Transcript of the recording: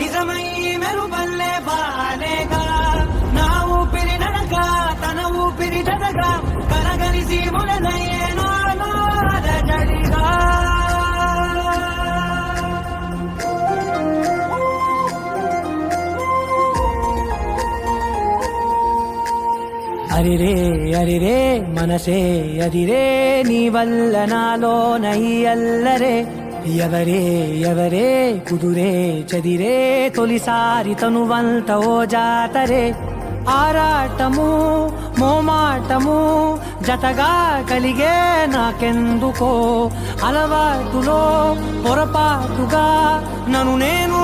నిజమై మెరుపల్లే బాలేగా నా ఊపిరి నడక తన ఊపిరి జతగా కలగలిసి మొదలయ్యే నాలో అలజడిగా అరిరే అరిరే మనసే అదిరే నీ వల్ల నాలో నై అల్లరే ఎవరే ఎవరే కుదురే చదిరే తొలిసారి తనువంత ఓ జాతరే ఆరాటము మోమాటము జతగా కలిగే నాకెందుకో అలవాటులో పొరపాటుగా నన్ను నేను